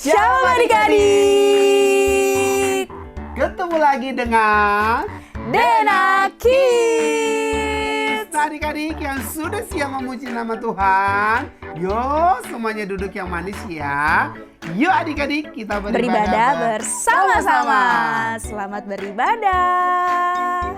Shalom adik-adik. Ketemu lagi dengan Dena Kids. Adik-adik yang sudah siap memuji nama Tuhan. Yuk semuanya duduk yang manis ya. Yuk adik-adik kita beribadah bersama-sama. Selamat beribadah.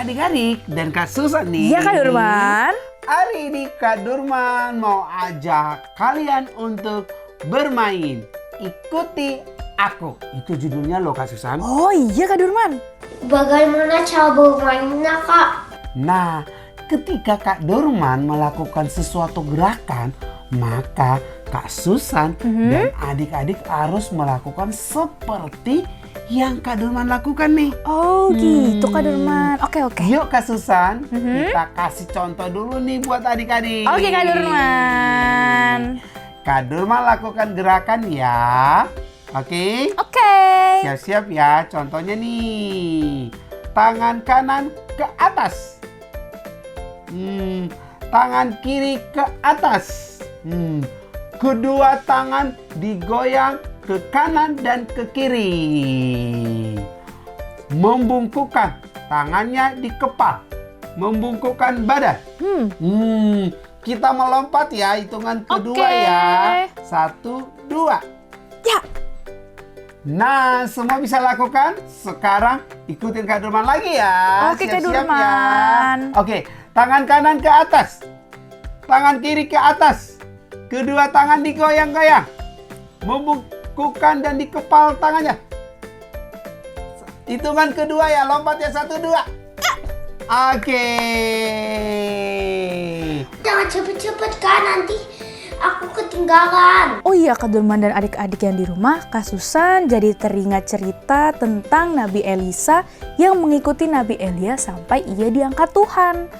Adik-adik dan Kak Susan nih. Iya Kak Durman. Hari ini Kak Durman mau ajak kalian untuk bermain. Ikuti aku. Itu judulnya loh Kak Susan. Oh iya Kak Durman. Bagaimana cara bermainnya, Kak? Nah, ketika Kak Durman melakukan sesuatu gerakan, maka Kak Susan dan adik-adik harus melakukan seperti yang Kak Durman lakukan nih. Oh gitu Kak Durman. Oke. Yuk Kak Susan, kita kasih contoh dulu nih buat adik-adik. Oke Kak Durman. Kak Durman lakukan gerakan ya. Oke? Oke. Siap-siap ya. Contohnya nih. Tangan kanan ke atas. Tangan kiri ke atas. Kedua tangan digoyang ke kanan dan ke kiri. Membungkukkan tangannya di kepal. Membungkukkan badan. Kita melompat ya, hitungan kedua ya. 1, 2. Ya. Nah, semua bisa lakukan. Sekarang ikutin Kak Durman lagi ya. Oke, Kak Siap-siap Durman. ya. Oke, tangan kanan ke atas. Tangan kiri ke atas. Kedua tangan digoyang-goyang. Membungkukkan dan dikepal tangannya. Hitungan kedua ya, lompat ya. 1, 2. Oke. Jangan cepet-cepet, Kak. Nanti aku ketinggalan. Oh iya Kak Durman dan adik-adik yang di rumah, Kak Susan jadi teringat cerita tentang Nabi Elisa yang mengikuti Nabi Elia sampai ia diangkat Tuhan.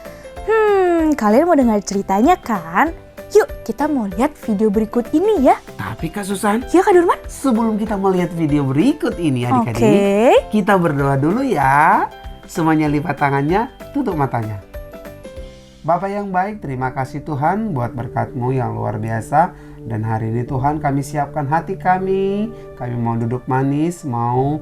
Kalian mau dengar ceritanya kan? Yuk kita mau lihat video berikut ini ya. Tapi Kak Susan, Ya Kak Durman? sebelum kita melihat video berikut ini adik-adik, Oke. kita berdoa dulu ya. Semuanya lipat tangannya, tutup matanya. Bapak yang baik, terima kasih Tuhan buat berkat-Mu yang luar biasa. Dan hari ini Tuhan kami siapkan hati kami. Kami mau duduk manis, mau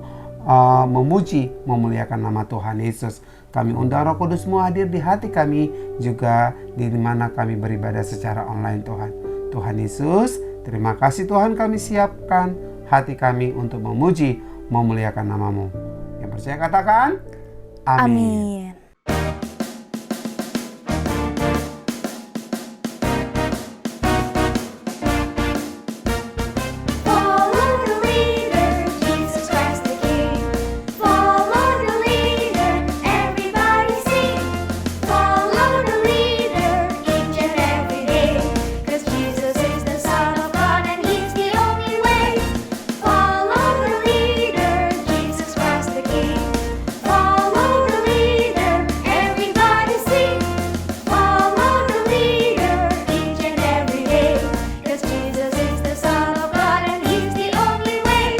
memuji, memuliakan nama Tuhan Yesus. Kami undang Roh Kudus-Mu hadir di hati kami, juga di mana kami beribadah secara online Tuhan. Tuhan Yesus, terima kasih Tuhan kami siapkan hati kami untuk memuji, memuliakan nama-Mu. Yang percaya katakan, amin. Amin. Follow the leader, Jesus Christ the King. Follow the leader, everybody sing. Follow the leader each and every day. 'Cause Jesus is the Son of God and He's the only way. Follow the leader, Jesus Christ the King. Follow the leader, everybody sing. Follow the leader each and every day. 'Cause Jesus is the Son of God and He's the only way.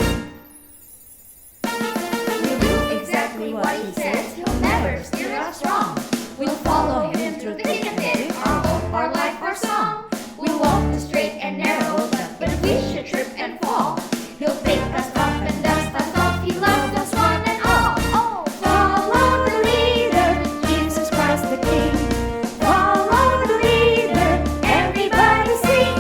We'll do exactly what He says. He'll never steer us wrong. We'll follow Him through thick and thin. Our hope, our life, our song. We'll walk the straight and narrow, but if we should trip and fall, He'll pick us up and dust us off. He loves us one and all. Follow the leader, Jesus Christ the King. Follow the leader, everybody sing.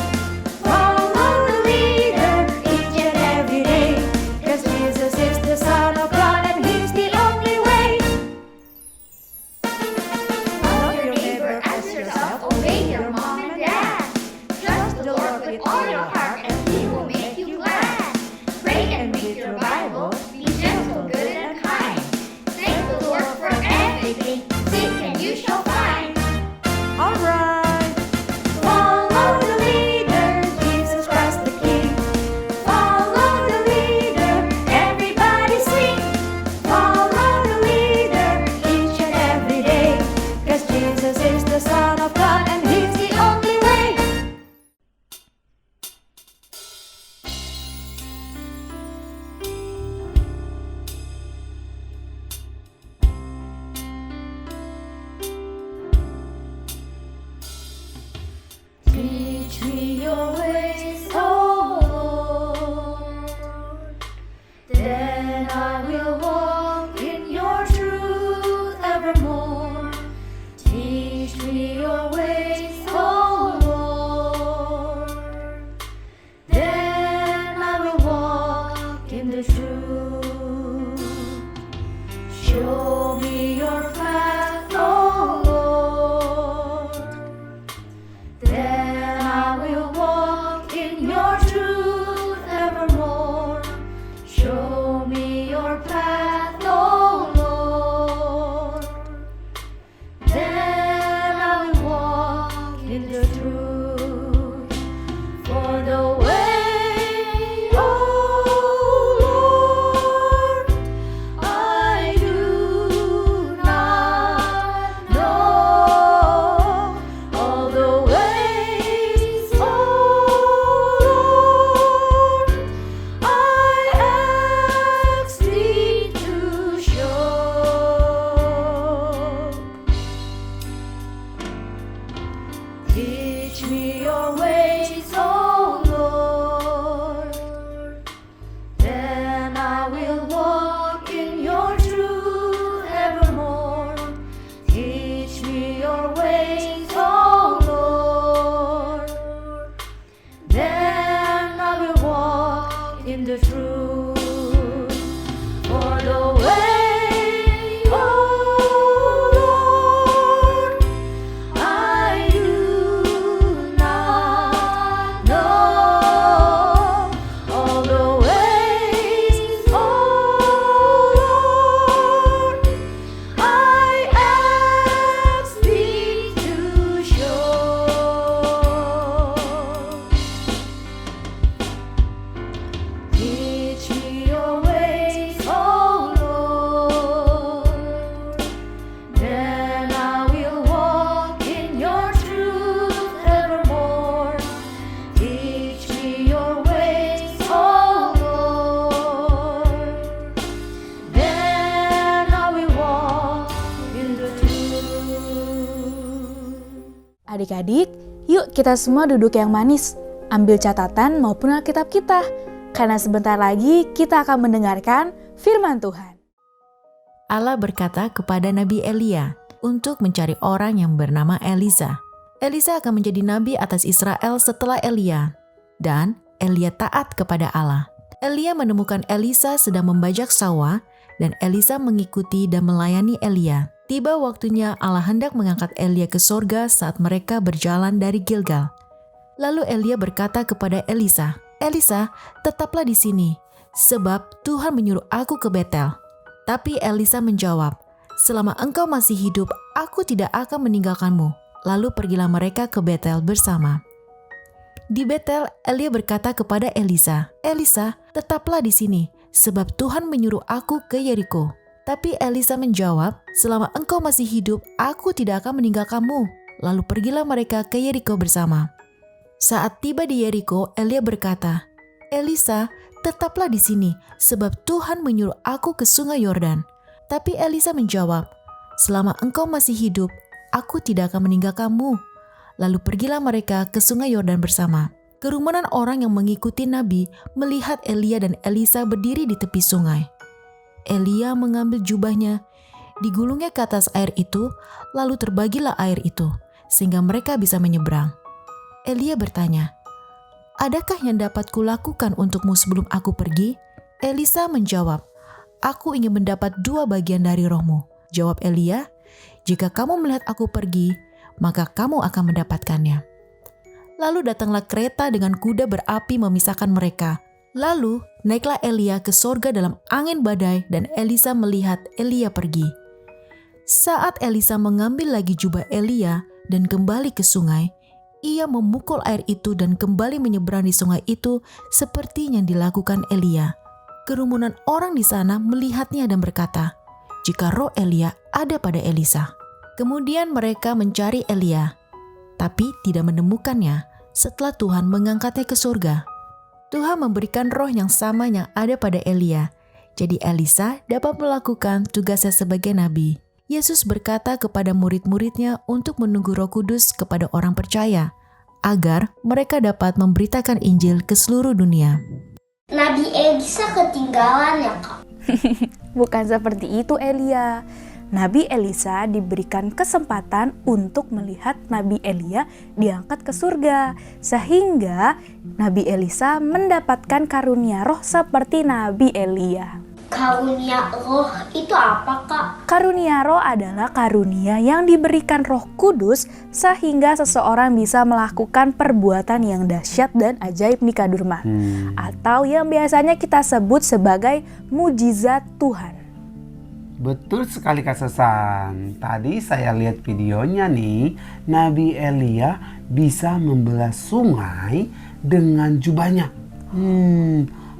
Follow the leader each and every day. 'Cause Jesus is the Son of God and He's the only way. Love your neighbor as yourself. Obey your mom and dad. Trust the Lord with all your heart and He will make you glad. Pray and read your Bible. Be gentle, good and kind. Thank the Lord for everything. Seek and you shall find. Alright. Follow the leader, Jesus Christ the King. Follow the leader, everybody sing. Follow the leader each and every day. 'Cause Jesus is the Son of God and He's the only way. Adik-adik, yuk kita semua duduk yang manis. Ambil catatan maupun Alkitab kita. Karena sebentar lagi kita akan mendengarkan firman Tuhan. Allah berkata kepada Nabi Elia untuk mencari orang yang bernama Elisa. Elisa akan menjadi nabi atas Israel setelah Elia. Dan Elia taat kepada Allah. Elia menemukan Elisa sedang membajak sawah dan Elisa mengikuti dan melayani Elia. Tiba waktunya Allah hendak mengangkat Elia ke sorga saat mereka berjalan dari Gilgal. Lalu Elia berkata kepada Elisa, "Elisa, tetaplah di sini, sebab Tuhan menyuruh aku ke Betel." Tapi Elisa menjawab, "Selama engkau masih hidup, aku tidak akan meninggalkanmu." Lalu pergilah mereka ke Betel bersama. Di Betel, Elia berkata kepada Elisa, "Elisa, tetaplah di sini, sebab Tuhan menyuruh aku ke Yeriko." Tapi Elisa menjawab, "Selama engkau masih hidup, aku tidak akan meninggalkanmu." Lalu pergilah mereka ke Yeriko bersama. Saat tiba di Yeriko, Elia berkata, "Elisa, tetaplah di sini, sebab Tuhan menyuruh aku ke sungai Yordan." Tapi Elisa menjawab, "Selama engkau masih hidup, aku tidak akan meninggalkanmu." Lalu pergilah mereka ke sungai Yordan bersama. Kerumunan orang yang mengikuti Nabi melihat Elia dan Elisa berdiri di tepi sungai. Elia mengambil jubahnya, digulungnya ke atas air itu, lalu terbagilah air itu, sehingga mereka bisa menyeberang. Elia bertanya, "Adakah yang dapat kulakukan untukmu sebelum aku pergi?" Elisa menjawab, "Aku ingin mendapat 2 bagian dari rohmu." Jawab Elia, "Jika kamu melihat aku pergi, maka kamu akan mendapatkannya." Lalu datanglah kereta dengan kuda berapi memisahkan mereka. Lalu naiklah Elia ke sorga dalam angin badai dan Elisa melihat Elia pergi. Saat Elisa mengambil lagi jubah Elia dan kembali ke sungai, ia memukul air itu dan kembali menyeberang di sungai itu seperti yang dilakukan Elia. Kerumunan orang di sana melihatnya dan berkata, "Jika roh Elia ada pada Elisa." Kemudian mereka mencari Elia, tapi tidak menemukannya setelah Tuhan mengangkatnya ke surga. Tuhan memberikan roh yang sama yang ada pada Elia. Jadi Elisa dapat melakukan tugasnya sebagai nabi. Yesus berkata kepada murid-muridnya untuk menunggu Roh Kudus kepada orang percaya, agar mereka dapat memberitakan Injil ke seluruh dunia. Nabi Elisa ketinggalan ya Kak? Bukan seperti itu Elia. Nabi Elisa diberikan kesempatan untuk melihat Nabi Elia diangkat ke surga. Sehingga Nabi Elisa mendapatkan karunia roh seperti Nabi Elia. Karunia roh itu apa Kak? Karunia roh adalah karunia yang diberikan Roh Kudus sehingga seseorang bisa melakukan perbuatan yang dahsyat dan ajaib nih Kak Durman. Atau yang biasanya kita sebut sebagai mujizat Tuhan. Betul sekali Kak Sesan. Tadi saya lihat videonya nih, Nabi Elia bisa membelah sungai dengan jubahnya.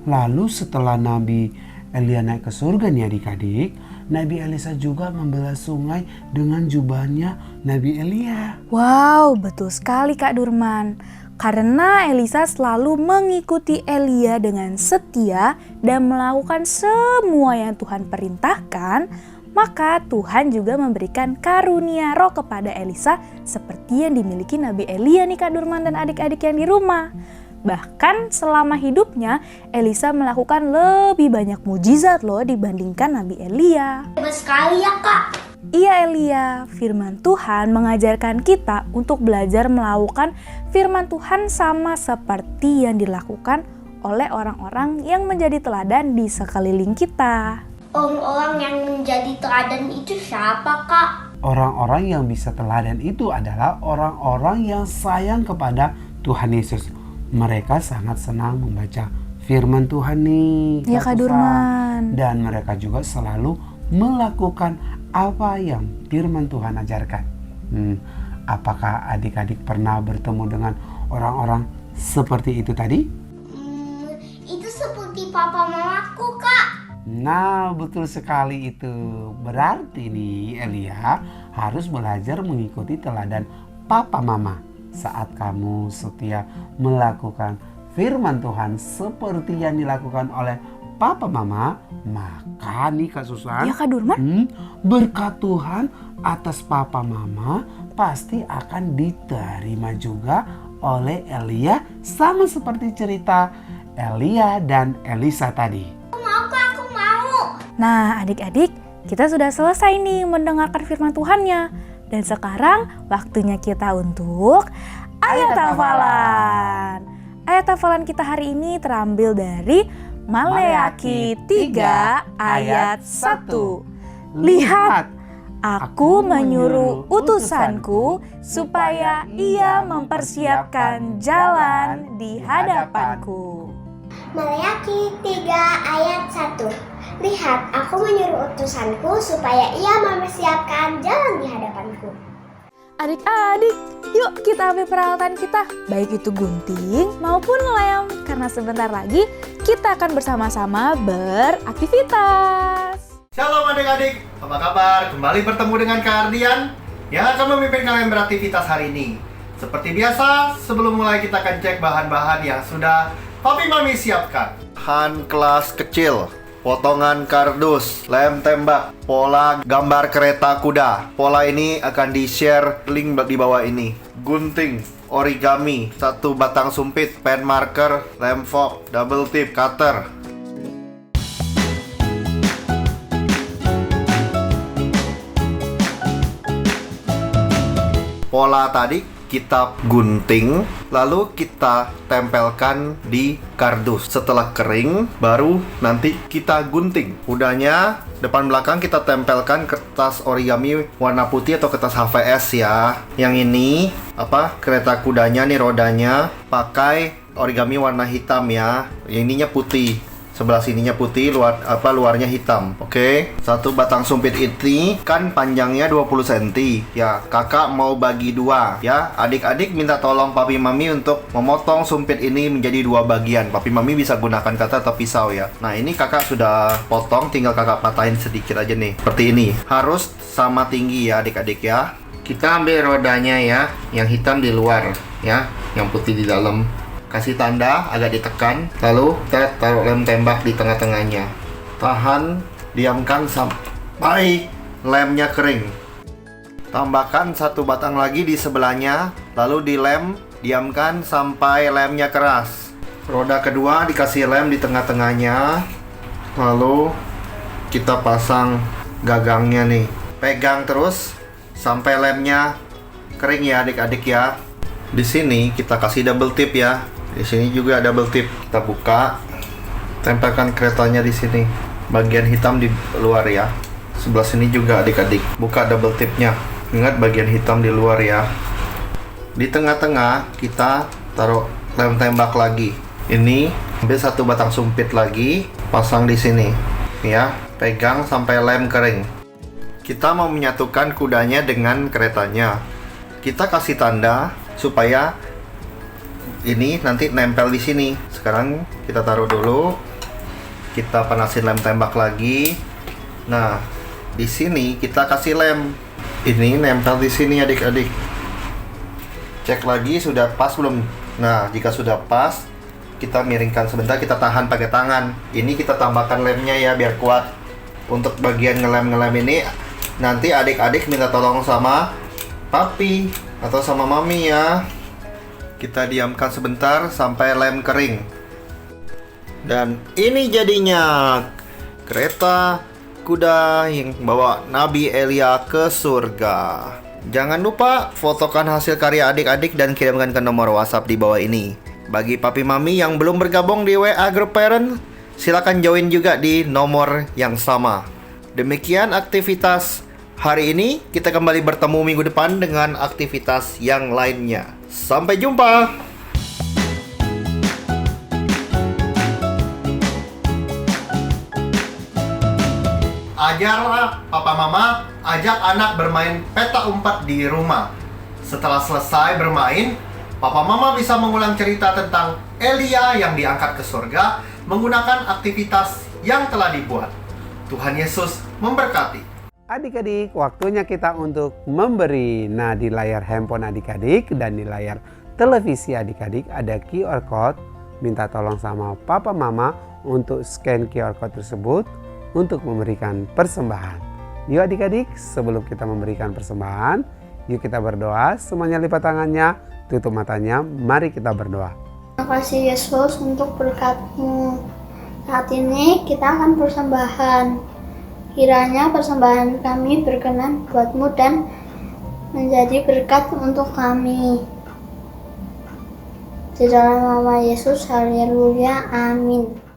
Lalu setelah Nabi Elia naik ke surga nih adik-adik, Nabi Elisa juga membelah sungai dengan jubahnya Nabi Elia. Wow, betul sekali Kak Durman. Karena Elisa selalu mengikuti Elia dengan setia dan melakukan semua yang Tuhan perintahkan, maka Tuhan juga memberikan karunia roh kepada Elisa seperti yang dimiliki Nabi Elia nih Kak Durman dan adik-adik yang di rumah. Bahkan selama hidupnya Elisa melakukan lebih banyak mujizat loh dibandingkan Nabi Elia. Hebat sekali ya Kak. Iya Elia, firman Tuhan mengajarkan kita untuk belajar melakukan firman Tuhan sama seperti yang dilakukan oleh orang-orang yang menjadi teladan di sekeliling kita. Orang-orang yang menjadi teladan itu siapa Kak? Orang-orang yang bisa teladan itu adalah orang-orang yang sayang kepada Tuhan Yesus. Mereka sangat senang membaca firman Tuhan nih. Ya Kak Durman. Dan mereka juga selalu melakukan apa yang firman Tuhan ajarkan. Apakah adik-adik pernah bertemu dengan orang-orang seperti itu tadi? Itu seperti papa mamaku Kak. Nah, betul sekali itu. Berarti nih Elia harus belajar mengikuti teladan papa mama. Saat kamu setia melakukan firman Tuhan seperti yang dilakukan oleh papa mama, maka nih Kak Susan, Ya Kak Durman? berkat Tuhan atas papa mama pasti akan diterima juga oleh Elia, sama seperti cerita Elia dan Elisa tadi. Aku mau. Nah adik-adik, kita sudah selesai nih mendengarkan firman Tuhannya. Dan sekarang waktunya kita untuk ayat hafalan. Ayat hafalan kita hari ini terambil dari Maleakhi 3 ayat 1. Lihat, aku menyuruh utusanku supaya ia mempersiapkan jalan di hadapanku. Maleakhi 3 ayat 1. Lihat, aku menyuruh utusanku supaya ia mempersiapkan jalan di hadapanku. Adik-adik, yuk kita ambil peralatan kita, baik itu gunting maupun lem, karena sebentar lagi kita akan bersama-sama beraktivitas. Shalom adik-adik, apa kabar? Kembali bertemu dengan Kak Ardian yang akan memimpin kalian beraktivitas hari ini. Seperti biasa, sebelum mulai kita akan cek bahan-bahan yang sudah Papi Mami siapkan. Bahan kelas kecil, potongan kardus, lem tembak, pola gambar kereta kuda. Pola ini akan di-share link di bawah ini. Gunting, origami, 1 batang sumpit, pen marker, lem fork, double tip, cutter. Pola tadi kita gunting, lalu kita tempelkan di kardus. Setelah kering, baru nanti kita gunting. Udahnya depan belakang kita tempelkan kertas origami warna putih atau kertas HVS ya. Yang ini kereta kudanya nih, rodanya pakai origami warna hitam ya. Yang ininya putih. Sebelah sininya putih, luarnya hitam. Oke. 1 batang sumpit ini kan panjangnya 20 cm. Ya, kakak mau bagi 2 ya. Adik-adik minta tolong Papi Mami untuk memotong sumpit ini menjadi 2 bagian. Papi Mami bisa gunakan kata atau pisau ya. Nah, ini kakak sudah potong, tinggal kakak patahin sedikit aja nih. Seperti ini. Harus sama tinggi ya adik-adik ya. Kita ambil rodanya ya, yang hitam di luar ya, yang putih di dalam. Kasih tanda agak ditekan, lalu kita taruh lem tembak di tengah-tengahnya. Tahan, diamkan sampai lemnya kering. Tambahkan 1 batang lagi di sebelahnya, lalu dilem, diamkan sampai lemnya keras. Roda kedua dikasih lem di tengah-tengahnya, lalu kita pasang gagangnya nih. Pegang terus sampai lemnya kering ya adik-adik ya. Di sini kita kasih double tip ya. Di sini juga double tip. Kita buka, tempelkan keretanya di sini. Bagian hitam di luar ya. Sebelah sini juga adik-adik. Buka double tipnya. Ingat bagian hitam di luar ya. Di tengah-tengah kita taruh lem tembak lagi. Ini ambil 1 batang sumpit lagi, pasang di sini. Ya, pegang sampai lem kering. Kita mau menyatukan kudanya dengan keretanya. Kita kasih tanda supaya ini nanti nempel di sini. Sekarang kita taruh dulu. Kita panasin lem tembak lagi. Nah, di sini kita kasih lem. Ini nempel di sini adik-adik. Cek lagi sudah pas belum? Nah, jika sudah pas, kita miringkan sebentar, kita tahan pakai tangan. Ini kita tambahkan lemnya ya biar kuat. Untuk bagian ngelem-ngelem ini nanti adik-adik minta tolong sama Papi atau sama Mami ya. Kita diamkan sebentar sampai lem kering. Dan ini jadinya kereta kuda yang bawa Nabi Elia ke surga. Jangan lupa fotokan hasil karya adik-adik dan kirimkan ke nomor WhatsApp di bawah ini. Bagi Papi Mami yang belum bergabung di WA Group Parent, silakan join juga di nomor yang sama. Demikian aktivitas hari ini. Kita kembali bertemu minggu depan dengan aktivitas yang lainnya. Sampai jumpa. Ajarlah Papa Mama, ajak anak bermain peta umpet di rumah. Setelah selesai bermain, Papa Mama bisa mengulang cerita tentang Elia yang diangkat ke surga menggunakan aktivitas yang telah dibuat. Tuhan Yesus memberkati. Adik-adik, waktunya kita untuk memberi. Nah, di layar handphone adik-adik dan di layar televisi adik-adik ada QR code. Minta tolong sama Papa Mama untuk scan QR Code tersebut untuk memberikan persembahan. Yuk adik-adik, sebelum kita memberikan persembahan, yuk kita berdoa. Semuanya lipat tangannya, tutup matanya, mari kita berdoa. Terima kasih Yesus untuk berkat-Mu. Saat ini kita akan persembahan. Kiranya persembahan kami berkenan buat-Mu dan menjadi berkat untuk kami. Di dalam nama Yesus, haleluya, amin.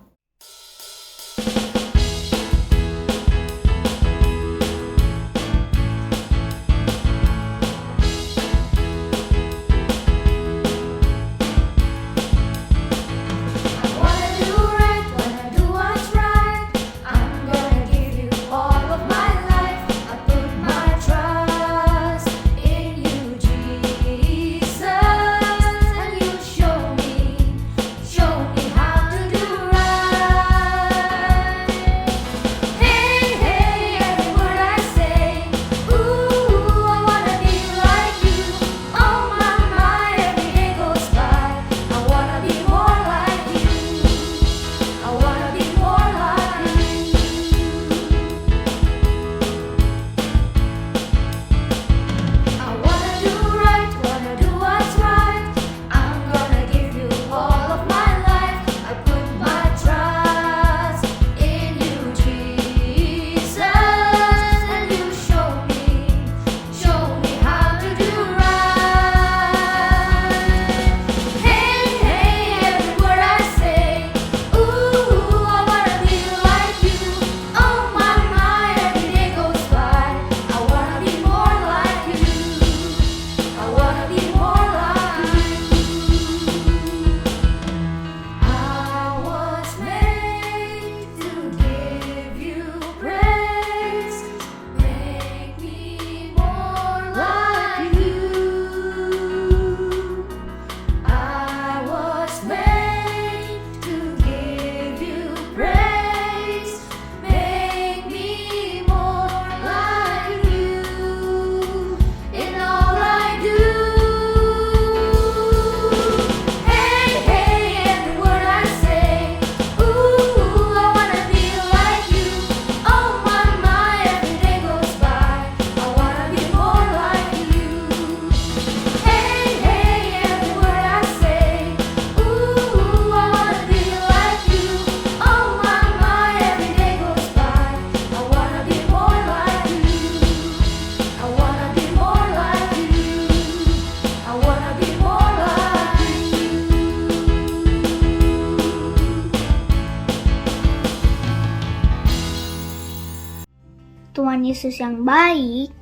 Tuhan Yesus yang baik,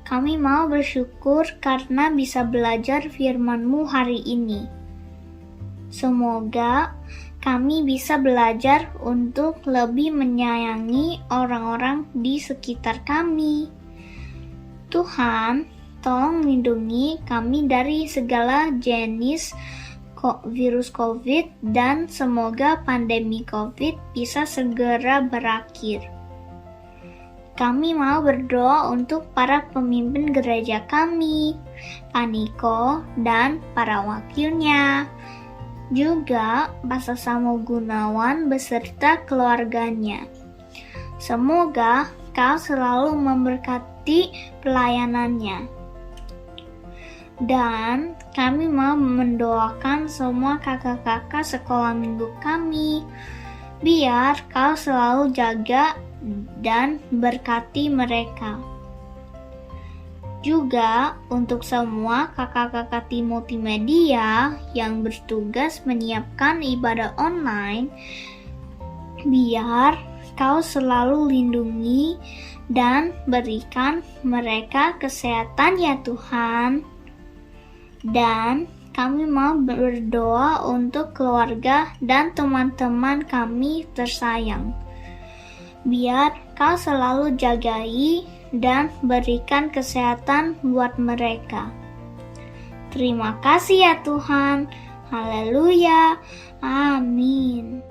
kami mau bersyukur karena bisa belajar firman-Mu hari ini. Semoga kami bisa belajar untuk lebih menyayangi orang-orang di sekitar kami. Tuhan, tolong lindungi kami dari segala jenis virus COVID dan semoga pandemi COVID bisa segera berakhir. Kami mau berdoa untuk para pemimpin gereja kami, Pak Niko dan para wakilnya, juga Pastor Samuel Gunawan beserta keluarganya. Semoga Kau selalu memberkati pelayanannya. Dan kami mau mendoakan semua kakak-kakak sekolah minggu kami, biar Kau selalu jaga dan berkati mereka. Juga untuk semua kakak-kakak tim multimedia yang bertugas menyiapkan ibadah online, biar Kau selalu lindungi dan berikan mereka kesehatan ya Tuhan. Dan kami mau berdoa untuk keluarga dan teman-teman kami tersayang. Biar Kau selalu jagai dan berikan kesehatan buat mereka. Terima kasih ya Tuhan. Haleluya. Amin.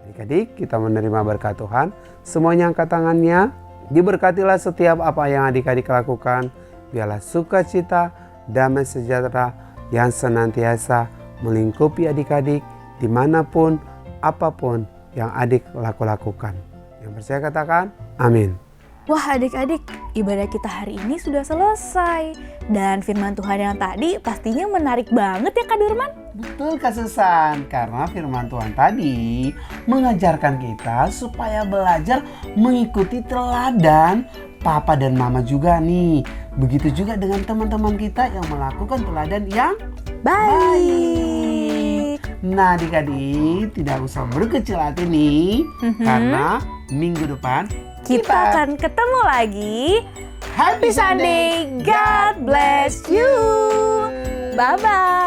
Adik-adik, kita menerima berkat Tuhan. Semuanya angkat tangannya. Diberkatilah setiap apa yang adik-adik lakukan. Biarlah sukacita, damai sejahtera yang senantiasa melingkupi adik-adik dimanapun, apapun yang adik lakukan. Yang percaya katakan amin. Wah adik-adik, ibadah kita hari ini sudah selesai. Dan firman Tuhan yang tadi pastinya menarik banget ya Kak Durman? Betul Kak Susan, karena firman Tuhan tadi mengajarkan kita supaya belajar mengikuti teladan Papa dan Mama juga nih. Begitu juga dengan teman-teman kita yang melakukan teladan yang Baik. Nah adik-adik tidak usah berkecil hati nih, karena minggu depan Kita akan ketemu lagi. Happy Sunday, God bless you. Bye-bye.